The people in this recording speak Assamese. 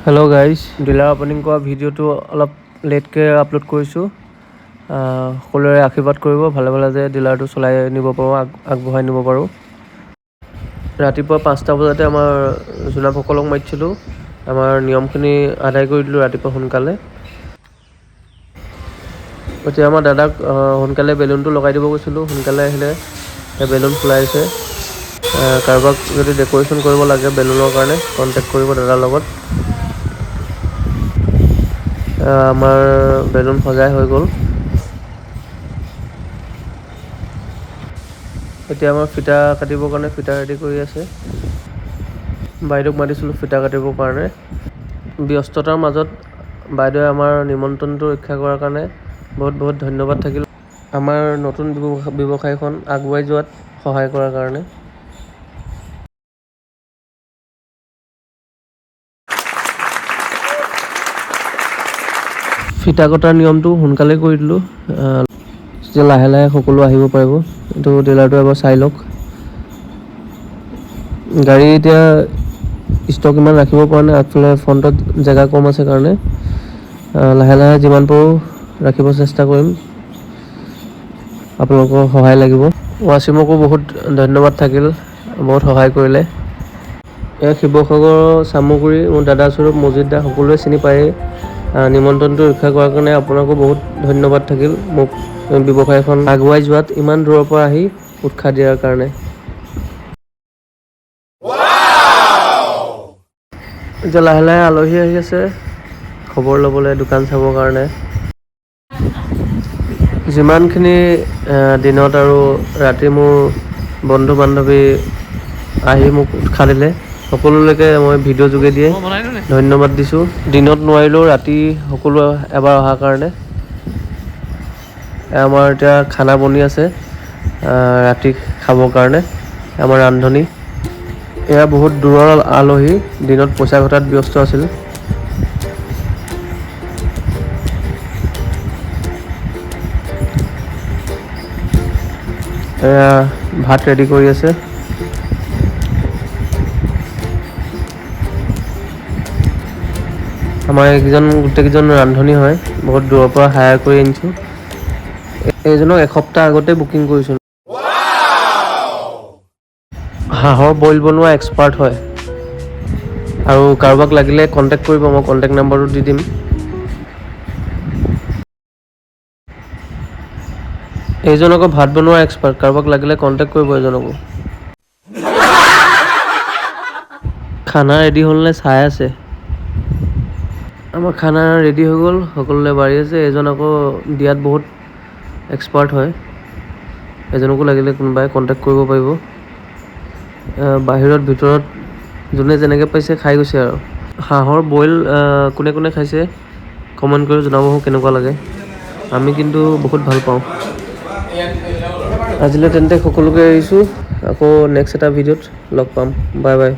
হেল্ল' গাইজ, ডিলাৰ অপেনিং কৰা ভিডিঅ'টো অলপ লেটকৈ আপলোড কৰিছোঁ। সকলোৰে আশীৰ্বাদ কৰিব ভালে ভালে যে ডিলাৰটো চলাই নিব পাৰোঁ, আগবঢ়াই নিব পাৰোঁ। ৰাতিপুৱা 5টা বজাতে আমাৰ জোনাকসকলক মাতিছিলোঁ। আমাৰ নিয়মখিনি আদায় কৰি দিলোঁ ৰাতিপুৱা সোনকালে। এতিয়া আমাৰ দাদাক সোনকালে বেলুনটো লগাই দিব কৈছিলোঁ, সোনকালে আহিলে বেলুন ফুলাইছে। কাৰোবাক যদি ডেক'ৰেশ্যন কৰিব লাগে বেলুনৰ কাৰণে কণ্টেক্ট কৰিব দাদাৰ লগত। আমাৰ বেলুন সজাই হৈ গ'ল। এতিয়া আমাৰ ফিটা কাটিবৰ কাৰণে ফিটা ৰেডি কৰি আছে। বাইদেউক মাতিছিলোঁ ফিটা কাটিবৰ কাৰণে। ব্যস্ততাৰ মাজত বাইদেৱে আমাৰ নিমন্ত্ৰণটো ৰক্ষা কৰাৰ কাৰণে বহুত বহুত ধন্যবাদ থাকিল। আমাৰ নতুন ব্যৱসায়খন আগুৱাই যোৱাত সহায় কৰাৰ কাৰণে। ফিটা কটাৰ নিয়মটো সোনকালে কৰি দিলোঁ। এতিয়া লাহে লাহে সকলো আহিব পাৰিব। এইটো ডিলাৰটো এবাৰ চাই লওক। গাড়ী এতিয়া ষ্টক ইমান ৰাখিব পৰা নাই, আগফালে ফ্ৰণ্টত জেগা কম আছে কাৰণে লাহে লাহে যিমান পাৰোঁ ৰাখিব চেষ্টা কৰিম। আপোনালোকৰ সহায় লাগিব। ৱাচিমকো বহুত ধন্যবাদ থাকিল, বহুত সহায় কৰিলে। এয়া শিৱসাগৰৰ চামগুৰি মোৰ দাদা স্বৰূপ মজিদদা সকলোৱে চিনি পায়েই। নিমন্ত্ৰণটো ৰক্ষা কৰাৰ কাৰণে আপোনাকো বহুত ধন্যবাদ থাকিল, মোক ব্যৱসায়খন আগুৱাই যোৱাত ইমান দূৰৰ পৰা আহি উৎসাহ দিয়াৰ কাৰণে। এতিয়া লাহে লাহে আলহী আহি আছে খবৰ ল'বলৈ, দোকান চাবৰ কাৰণে। যিমানখিনি দিনত আৰু ৰাতি মোৰ বন্ধু বান্ধৱী আহি মোক উৎসাহ দিলে, সকলোলৈকে মই ভিডিঅ' যোগেদিয়ে ধন্যবাদ দিছোঁ। দিনত নোৱাৰিলেও ৰাতি সকলো এবাৰ অহাৰ কাৰণে। আমাৰ এতিয়া খানা বনি আছে ৰাতি খাবৰ কাৰণে, আমাৰ ৰান্ধনি। এয়া বহুত দূৰৰ আলহী, দিনত পইচা ঘটাত ব্যস্ত আছিল। এয়া ভাত ৰেডি কৰি আছে। আমাৰ গোটেইকেইজন ৰান্ধনি হয়, বহুত দূৰৰ পৰা হায়াৰ কৰি আনিছোঁ। এইজনক এসপ্তাহ আগতে বুকিং কৰিছোঁ। হাঁহৰ বইল বনোৱা এক্সপাৰ্ট হয়, আৰু কাৰোবাক লাগিলে কণ্টেক্ট কৰিব, মই কণ্টেক্ট নাম্বাৰটো দি দিম। এইজন আকৌ ভাত বনোৱা এক্সপাৰ্ট, কাৰোবাক লাগিলে কণ্টেক্ট কৰিব এইজনকো। খানা ৰেডি হ'লনে চাই আছে। আমাৰ খানা ৰেডি হৈ গ'ল, সকলোলৈ বাঢ়ি আছে। এইজন আকৌ দিয়াত বহুত এক্সপাৰ্ট হয়, এজনকো লাগিলে কোনোবাই কণ্টেক্ট কৰিব পাৰিব। বাহিৰত ভিতৰত যোনে যেনেকৈ পাইছে খাই গৈছে আৰু। হাঁহৰ বইল কোনে কোনে খাইছে কমেণ্ট কৰি জনাব কেনেকুৱা লাগে। আমি কিন্তু বহুত ভাল পাওঁ। আজিলৈ তেন্তে সকলোকে এৰিছোঁ, আকৌ নেক্সট এটা ভিডিঅ'ত লগ পাম। Bye bye.